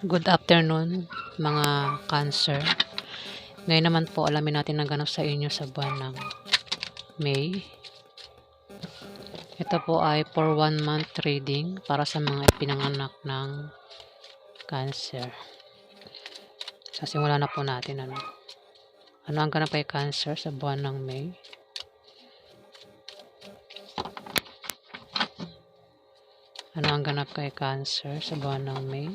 Good afternoon, mga Cancer. Ngayon naman po, alamin natin ang ganap sa inyo sa buwan ng May. Ito po ay for 1 month reading para sa mga ipinanganak ng Cancer. Simulan na po natin. Ano ang ganap kay Cancer sa buwan ng May? Ano ang ganap kay Cancer sa buwan ng May?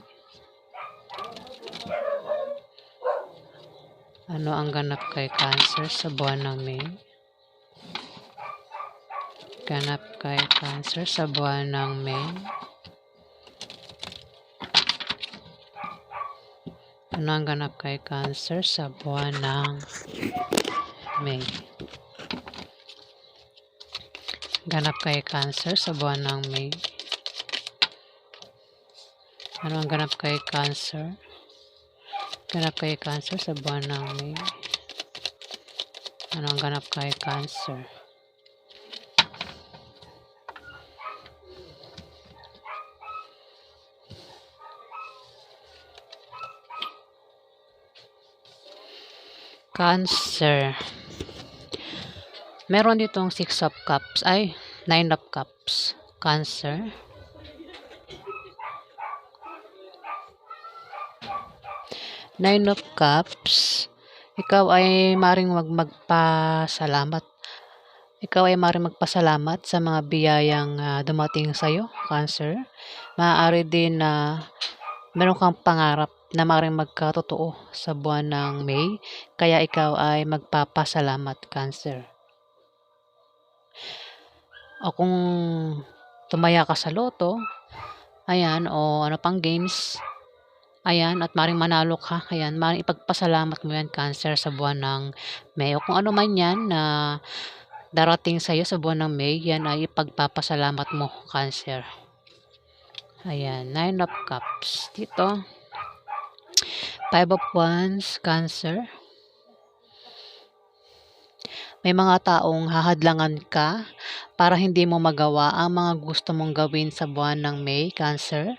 Ano ang ganap kay Cancer sa buwan ng May? Ganap kay Cancer sa buwan ng May. Ano ang ganap kay Cancer sa buwan ng May? Ganap kay Cancer sa buwan ng May. Ano ang ganap kay Cancer? Ganap kay Cancer sa buwan ng May. Ano ang ganap kay Cancer? Cancer. Meron ditong 6 of Cups. 9 of Cups. Cancer. Nine of Cups. Ikaw ay maring magpasalamat. Ikaw ay maring magpasalamat sa mga biyayang dumating sa iyo, Cancer. Maaari din na meron kang pangarap na maring magkatotoo sa buwan ng May, kaya ikaw ay magpapasalamat, Cancer. O kung tumaya ka sa loto, ayan, o ano pang games, ayan, at maring manalo ka, ayan, maring ipagpasalamat mo yan, Cancer, sa buwan ng May. O kung ano man yan na darating sa iyo sa buwan ng May, yan ay ipagpapasalamat mo, Cancer. Ayan, 9 of Cups. Dito, 5 of Wands, Cancer. May mga taong hahadlangan ka para hindi mo magawa ang mga gusto mong gawin sa buwan ng May, Cancer.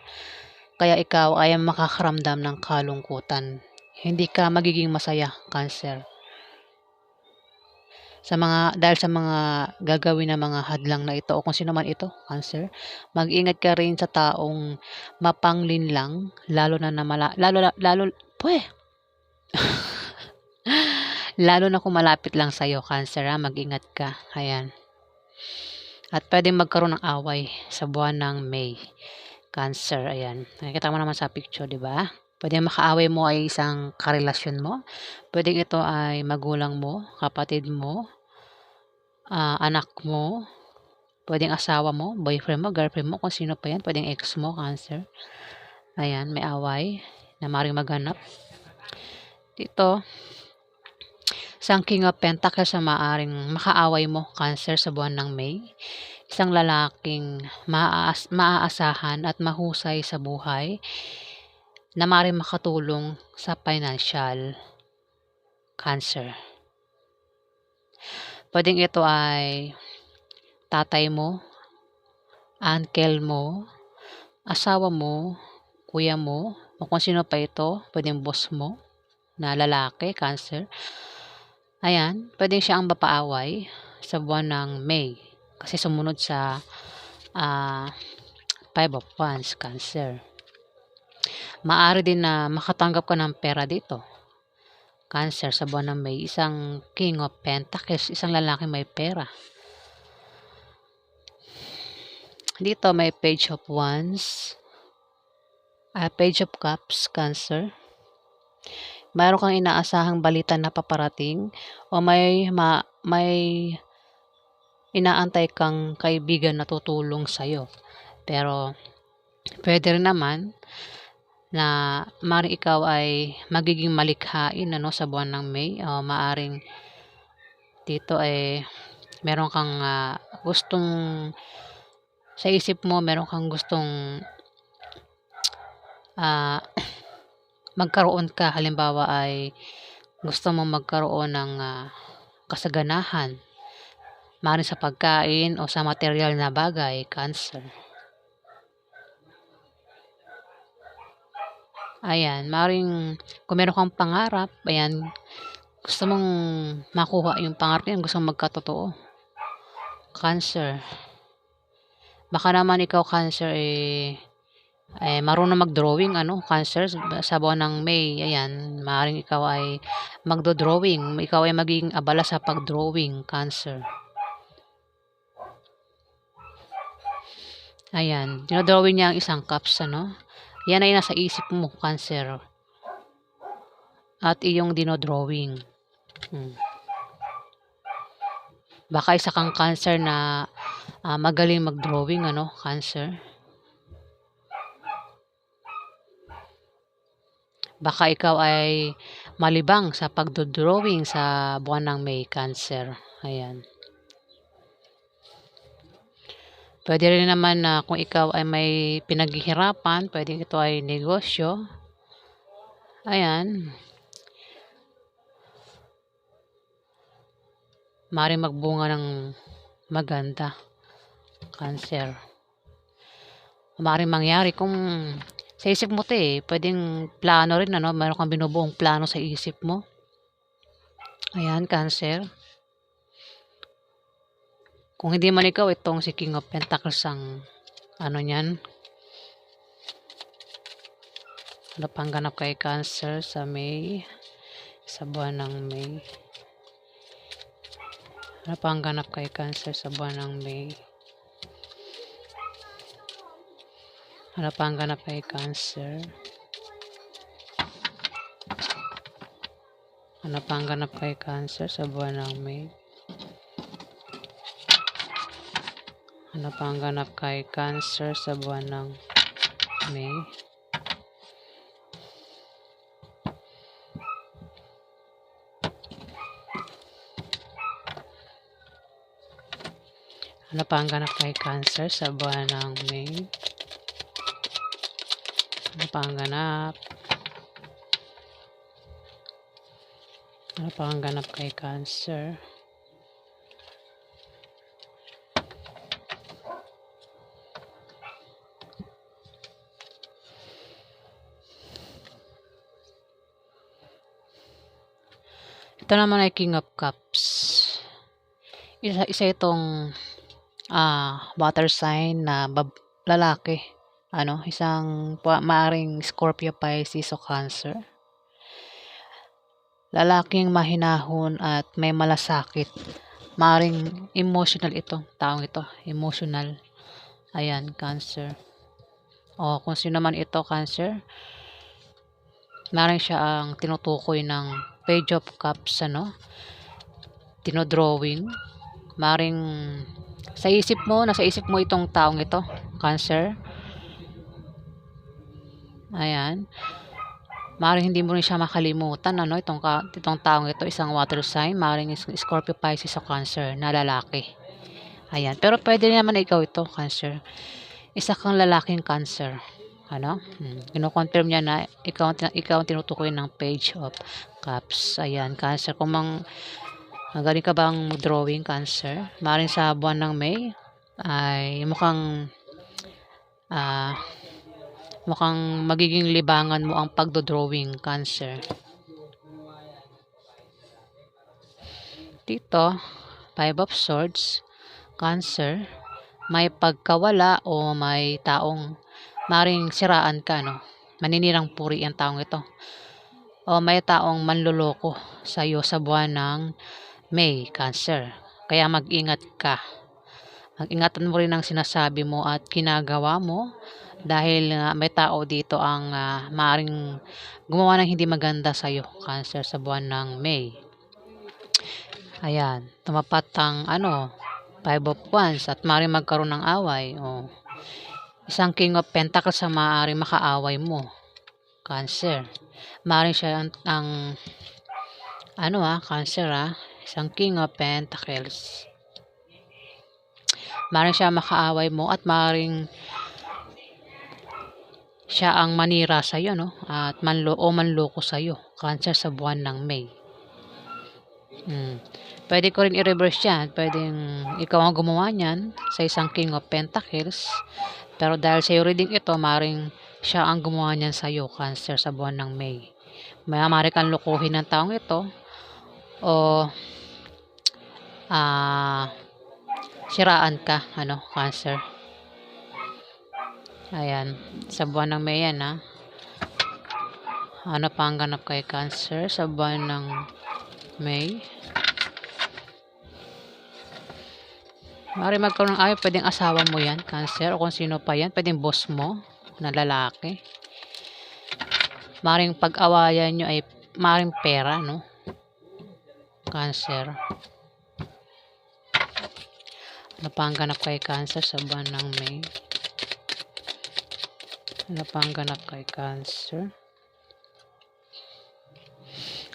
Kaya ikaw ay makakaramdam ng kalungkutan. Hindi ka magiging masaya, Cancer. Dahil sa mga gagawin na mga hadlang na ito o kung sino man ito, Cancer, mag-ingat ka rin sa taong mapanglinlang, lalo na lalo na kung malapit lang sa iyo, Cancer, mag-ingat ka. Ayan. At pwedeng magkaroon ng away sa buwan ng May, Cancer. Ayan. Nakikita mo naman sa picture, di ba? Pwedeng makaaway mo ay isang karelasyon mo. Pwedeng ito ay magulang mo, kapatid mo, anak mo, pwedeng asawa mo, boyfriend mo, girlfriend mo, kung sino pa yan. Pwedeng ex mo, Cancer. Ayan, may away na maring maganap. Dito, isang King of Pentacles na maaring makaaway mo, Cancer, sa buwan ng May. Isang lalaking maaasahan at mahusay sa buhay na maaaring makatulong sa financial, Cancer. Pwedeng ito ay tatay mo, uncle mo, asawa mo, kuya mo, o kung sino pa ito, pwedeng boss mo na lalaki, Cancer. Ayan, pwedeng siya ang mapaaway sa buwan ng May kasi sumunod sa 5 of Wands, Cancer. Maaari din na makatanggap ka ng pera dito, Cancer, sa buwan ng May. Isang King of Pentacles, isang lalaki may pera. Dito may Page of Wands, Page of Cups, Cancer. Mayroon kang inaasahang balita na paparating o may inaantay kang kaibigan na tutulong sa'yo. Pero pwede rin naman na maaaring ikaw ay magiging malikhain sa buwan ng May. Maaaring dito ay meron kang gustong sa isip mo, meron kang gustong magkaroon ka. Halimbawa ay gusto mo magkaroon ng kasaganahan, maaaring sa pagkain o sa material na bagay, Cancer. Ayan, maaaring kung meron kang pangarap, ayan, gusto mong makuha yung pangarap yan, gusto mong magkatotoo. Cancer. Baka naman ikaw Cancer, marunong mag-drawing ano, Cancer, sa buwan ng May, ayan, maaaring ikaw ay magdo-drawing, ikaw ay magiging abala sa pag-drawing, Cancer. Ayan, dino-drawing niya ang isang cups, ano. Yan ay nasa isip mo, Cancer. At iyong dino-drawing. Baka isa kang Cancer na magaling mag-drawing, ano, Cancer. Baka ikaw ay malibang sa pagdo-drawing sa buwan ng May, Cancer. Ayan. Pwede rin naman na kung ikaw ay may pinaghihirapan, pwede ito ay negosyo. Ayan. Maaaring magbunga ng maganda, Cancer. Maaaring mangyari kung sa isip mo 'to, puwedeng plano rin ano, meron kang binubuong plano sa isip mo. Ayan, Cancer. Kung hindi man ikaw, itong si King of Pentacles ang ano niyan. Ano pang ganap kay Cancer sa May, sa buwan ng May? Ano pang ganap kay Cancer sa buwan ng May? Ano pang ganap kay Cancer? Ano pang ganap kay Cancer sa buwan ng May? Ano pang ganap kay Cancer sa buwan ng May? Ano pang ganap kay Cancer sa buwan ng May? Ano pang ganap? Ano pang ganap kay Cancer? Ito naman ay King of Cups. Isa itong water sign na lalaki. Ano, isang maaring Scorpio, Pisces o Cancer. Lalaking mahinahon at may malasakit. Maaring emotional itong taong ito. Emotional. Ayan, Cancer. O kung sino man ito, Cancer. Maaring siya ang tinutukoy ng Page of Cups, ano. Tinodrawing. Maaring sa isip mo, nasa isip mo itong taong ito, Cancer. Ayan. Maaring hindi mo rin siya makalimutan, ano, itong taong ito, isang water sign, maaring Scorpio, Pisces o Cancer na lalaki. Ayan. Pero pwede naman ikaw ito, Cancer. Isa kang lalaking Cancer. Ano? Kino-confirm niya na ikaw ang tinutukoy ng Page of Cups. Ayan, Cancer. Kung magaling ka bang drawing, Cancer? Maaring sa buwan ng May ay mukhang magiging libangan mo ang pagdo-drawing, Cancer. Dito, Five of Swords, Cancer. May pagkawala o may taong maring siraan ka, no? Maninirang puri ang taong ito. O may taong manloloko sa iyo sa buwan ng May, Cancer. Kaya mag-ingat ka. Mag-ingatan mo rin ang sinasabi mo at ginagawa mo dahil may tao dito ang maaring gumawa ng hindi maganda sa iyo, Cancer, sa buwan ng May. Ayan, tumapat ang Five of Wands at maaring magkaroon ng away. O isang King of Pentacles sa maaring makaaway mo, Cancer. Maaring siya ang Cancer, isang King of Pentacles. Maaring siya makaaway mo at maaring siya ang manira sa iyo, no? At manloko sa iyo, Cancer, sa buwan ng May. Pwede ko rin i-reverse yan. Pwedeng ikaw ang gumawa niyan sa isang King of Pentacles. Pero dahil sa iyo reading ito, maring siya ang gumawa niyan sa'yo, Cancer, sa buwan ng May. Maaari kang lukuhin ng taong ito o siraan ka, Cancer. Ayan, sa buwan ng May yan, ha. Ano pa ang ganap kay Cancer sa buwan ng May? Maaari magkaroon ng away, pwedeng asawa mo yan, Cancer, o kung sino pa yan, pwedeng boss mo na lalaki. Maaring pag-awayan nyo ay maaring pera, no? Cancer. Ano pa ang ganap kay Cancer sa buwan ng May? Ano pa ang ganap kay Cancer?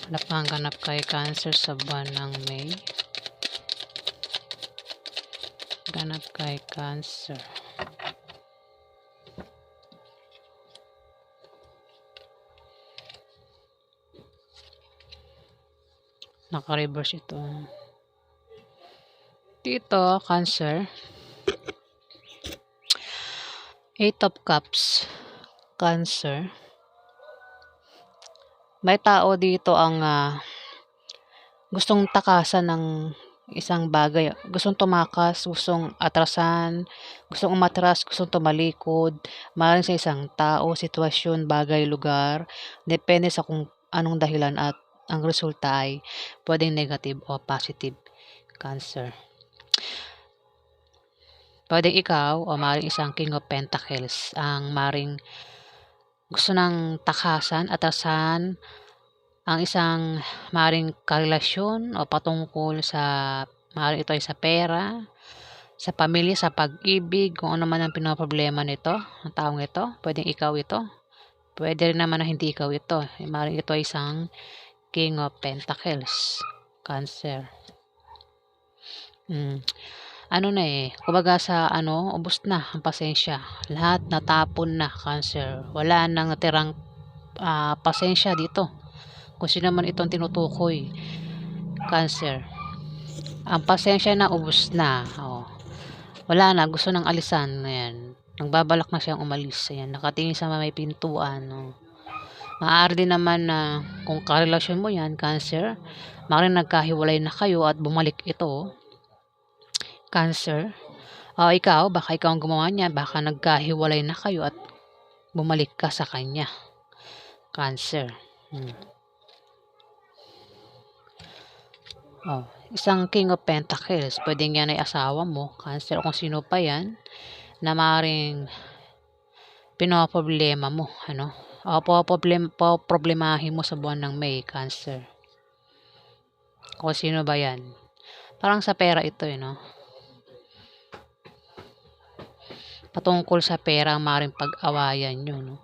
Ano pa ang ganap kay Cancer sa buwan ng May? Ganap kay Cancer. Naka-reverse ito. Dito, Cancer. 8 of Cups. Cancer. May tao dito ang gustong takasan ng isang bagay. Gustong tumakas, gustong atrasan, gustong umatras, gustong tumalikod. Maaaring sa isang tao, sitwasyon, bagay, lugar. Depende sa kung anong dahilan at ang resulta ay pwedeng negative o positive, Cancer. Pwedeng ikaw o maaaring isang King of Pentacles ang maaaring gusto ng takasan, atrasan ang isang maaaring karelasyon o patungkol sa maaaring ito ay sa pera, sa pamilya, sa pag-ibig, kung ano man ang pinoproblema nito, ang taong ito. Pwedeng ikaw ito. Pwede rin naman na hindi ikaw ito. Maaaring ito ay isang King of Pentacles, Cancer. Kumbaga sa ubos na ang pasensya. Lahat natapon na, Cancer. Wala nang natirang pasensya dito. Kung sino man itong tinutukoy, Cancer. Ang pasensya na ubos na. Wala na, gusto nang alisan. Ayan. Nagbabalak na siyang umalis. Ayan. Nakatingin sa may pintuan. Maaari din naman na kung karelasyon mo yan, Cancer, maaaring nagkahiwalay na kayo at bumalik ito, Cancer. Baka ikaw ang gumawa niya, baka nagkahiwalay na kayo at bumalik ka sa kanya, Cancer. Isang King of Pentacles, pwedeng yan ay asawa mo, Cancer, o kung sino pa yan na maaaring pinoproblema mo, problemahin mo sa buwan ng May, Cancer. Kung sino ba yan? Parang sa pera ito, patungkol sa pera ang maaaring pag-awayan nyo,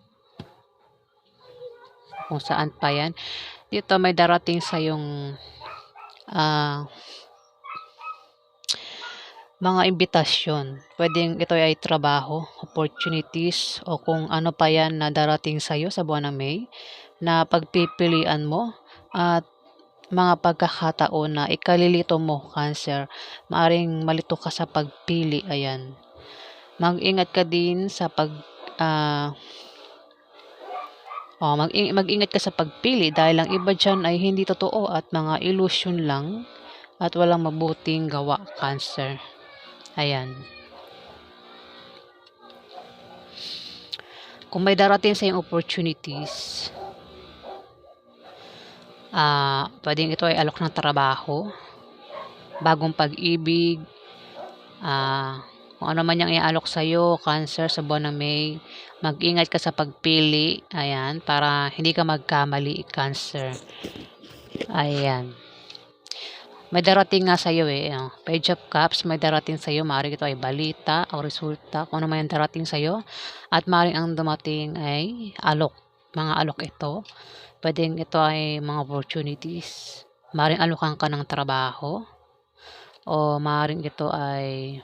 kung saan pa yan. Dito may darating sa yung mga imbitasyon. Pwedeng ito ay trabaho, opportunities, o kung ano pa yan na darating sa'yo sa buwan ng May na pagpipilian mo at mga pagkakataon na ikalilito mo, Cancer. Maaring malito ka sa pagpili. Ayan. Mag-ingat ka din sa mag-ingat ka sa pagpili dahil ang iba dyan ay hindi totoo at mga illusion lang at walang mabuting gawa, Cancer. Ayan. Kung may darating sa yung opportunities, pwedeng ito ay alok ng trabaho, bagong pag-ibig, kung ano man yung ialok sa'yo, Cancer, sa buwan ng May, mag-ingat ka sa pagpili, ayan, para hindi ka magkamali, Cancer. Ayan. May darating nga sa'yo Page of Cups, may darating sa'yo, maaaring ito ay balita o resulta, kung ano man yung darating sa'yo, at maaaring ang dumating ay alok, mga alok ito. Pwedeng ito ay mga opportunities, maaaring alokan ka ng trabaho, o maaaring ito ay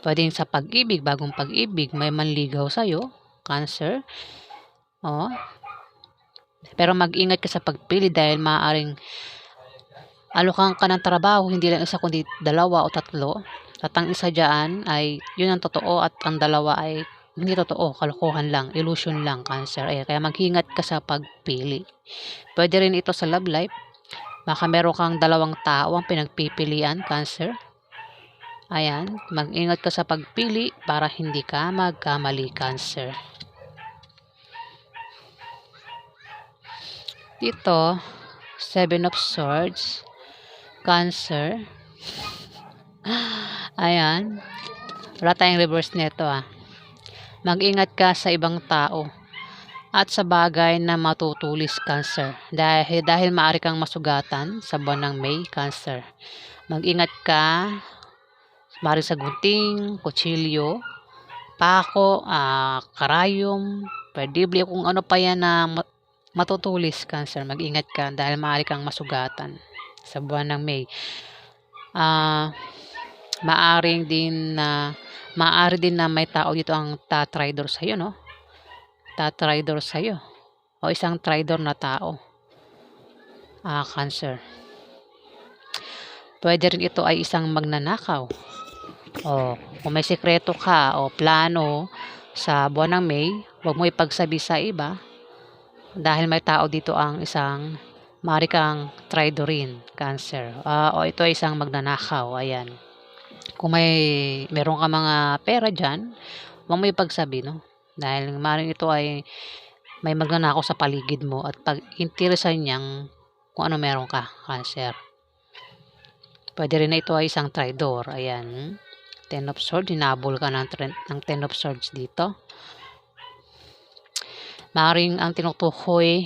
pwedeng sa pag-ibig, bagong pag-ibig, may manligaw sa'yo, Cancer. Pero mag-ingat ka sa pagpili dahil maaaring alokan ka ng trabaho, hindi lang isa kundi 2 o 3. At ang isa diyan ay yun ang totoo at ang dalawa ay hindi totoo, kalokohan lang, illusion lang, Cancer. Ayan, kaya mag-ingat ka sa pagpili. Puwede rin ito sa love life, baka meron kang dalawang tao ang pinagpipilian, Cancer. Ayan, mag-ingat ka sa pagpili para hindi ka magkamali, Cancer. Dito, Seven of Swords, Cancer. Ayan, wala tayong reverse nito Mag-ingat ka sa ibang tao at sa bagay na matutulis, Cancer. Dahil maaari kang masugatan sa buwan ng May, Cancer. Mag-ingat ka, maaari sa gunting, kutsilyo, pako, karayom, perdible, kung ano pa yan na matutulis, Cancer. Mag-ingat ka dahil maaari kang masugatan sa buwan ng May. Maaari din na may tao dito ang tatraidor sa'yo, no? Tatraidor sa'yo. O isang traidor na tao. Cancer. Pwede rin ito ay isang magnanakaw. O kung may sikreto ka o plano sa buwan ng May, huwag mo ipagsabi sa iba dahil may tao dito ang isang maaari kang traidorin, Cancer. O ito ay isang magnanakaw. Ayan. Kung meron ka mga pera dyan, huwag mo ipagsabi, no? Dahil maaaring ito ay may magnanakaw sa paligid mo at pag-interesan niyang kung ano meron ka, Cancer. Pwede rin na ito ay isang traidor. Ayan. Ten of Swords, hinabol ka ng Ten of Swords dito. Maaaring ang tinutukoy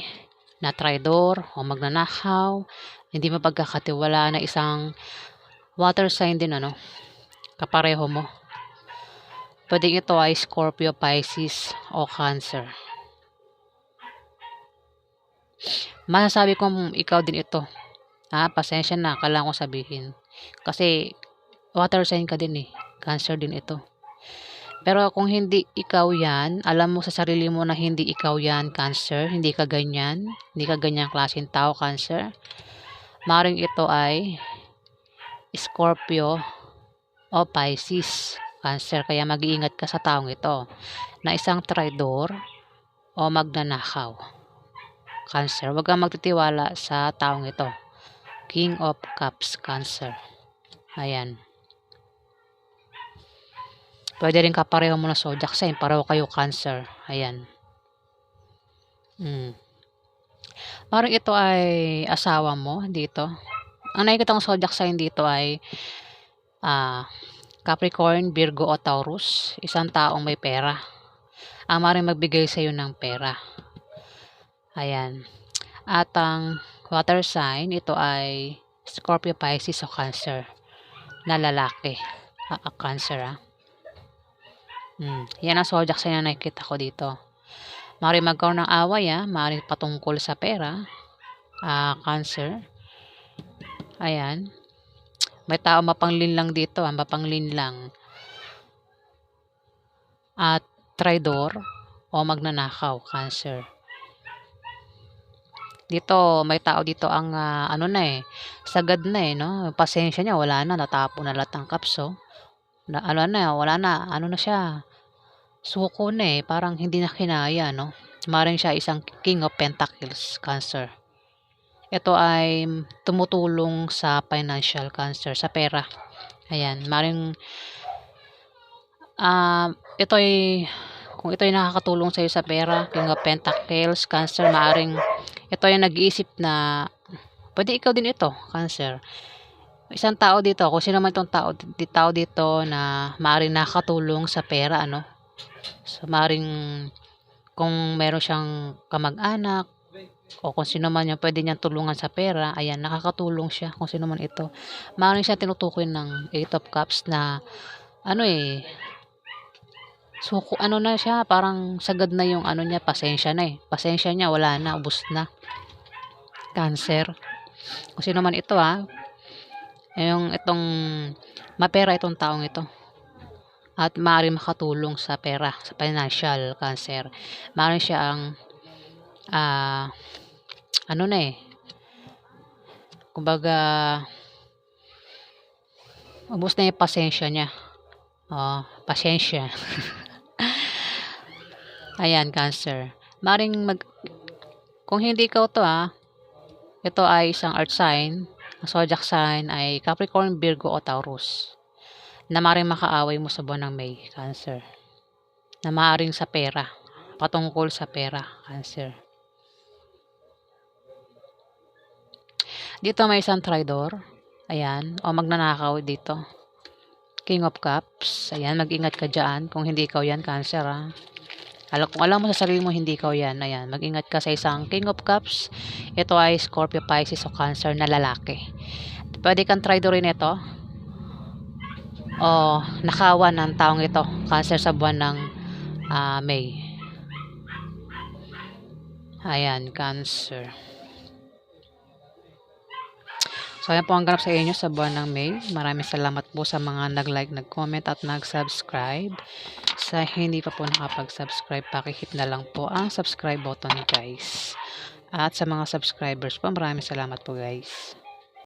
na traidor o magnanakaw, hindi mapagkakatiwalaan na isang water sign din, kapareho mo. Pwede ito ay Scorpio, Pisces o Cancer. Masasabi kong ikaw din ito. Pasensya na, kailangan ko sabihin. Kasi water sign ka din Cancer din ito. Pero kung hindi ikaw yan, alam mo sa sarili mo na hindi ikaw yan, Cancer. Hindi ka ganyan. Hindi ka ganyang klaseng tao, Cancer. Maring ito ay Scorpio o Pisces, Cancer. Kaya mag-iingat ka sa taong ito na isang traidor o magnanakaw, Cancer. Huwag kang magtitiwala sa taong ito. King of Cups, Cancer. Ayan. Pwede rin kapareho mo na zodiac sign. Pareho kayo, Cancer. Ayan. Parang ito ay asawa mo dito. Ang nakikita kong zodiac sign dito ay Capricorn, Virgo o Taurus. Isang taong may pera. Ang maaaring magbigay sa iyo ng pera. Ayan. At ang water sign, ito ay Scorpio, Pisces o Cancer na lalaki. Cancer Yan ang zodiac sign na nakikita ko dito. Maaaring magkaroon ng away maaaring patungkol sa pera. Cancer. Ayan. May tao mapanglinlang dito, mapanglinlang. At traidor o magnanakaw, Cancer. Dito, may tao dito ang sagad na no? Pasensya niya, wala na, natapon na lahat ng cups, wala na siya, suko na parang hindi na kinaya, no? Maring siya isang King of Pentacles, Cancer. Ito ay tumutulong sa financial, Cancer, sa pera. Ayan, maring kung ito ay nakakatulong sa iyo sa pera, King of Pentacles, Cancer, maaring ito ay nag-iisip na pwede ikaw din ito, Cancer. Isang tao dito, kung sino man itong tao dito na maaaring nakakatulong sa pera, So, maaaring kung meron siyang kamag-anak o kung sino man yung pwede niyang tulungan sa pera, ayan, nakakatulong siya kung sino man ito. Maaaring siya tinutukoy ng Eight of Cups na suko, na siya, parang sagad na yung niya, pasensya na pasensya niya, wala na, ubos na, Cancer. Kung sino man ito itong mapera itong taong ito at maaari makatulong sa pera, sa financial, Cancer. Maaari siya ang kumbaga Ubos na yung pasensya niya. Oh, pasensya. Ayan, Cancer. Maring kung hindi ikaw to ito ay isang earth sign. Ang zodiac sign ay Capricorn, Virgo o Taurus. Na maring makaaway mo sa buwan ng May, Cancer. Na maaaring sa pera. Patungkol sa pera, Cancer. Dito may isang traitor. Ayan. O magnanakaw dito. King of Cups. Ayan. Mag-ingat ka dyan. Kung hindi ikaw yan, Cancer Kung alam mo sa sarili mo hindi ikaw yan. Ayan. Mag-ingat ka sa isang King of Cups. Ito ay Scorpio, Pisces o Cancer na lalaki. Pwede kang traitor rin ito. O nakawan ng taong ito. Cancer sa buwan ng May. Ayan. Cancer. So, ayan po ang ganap sa inyo sa buwan ng May. Maraming salamat po sa mga nag-like, nag-comment at nag-subscribe. Sa hindi pa po nakapag-subscribe, pakihit na lang po ang subscribe button guys. At sa mga subscribers po, maraming salamat po guys.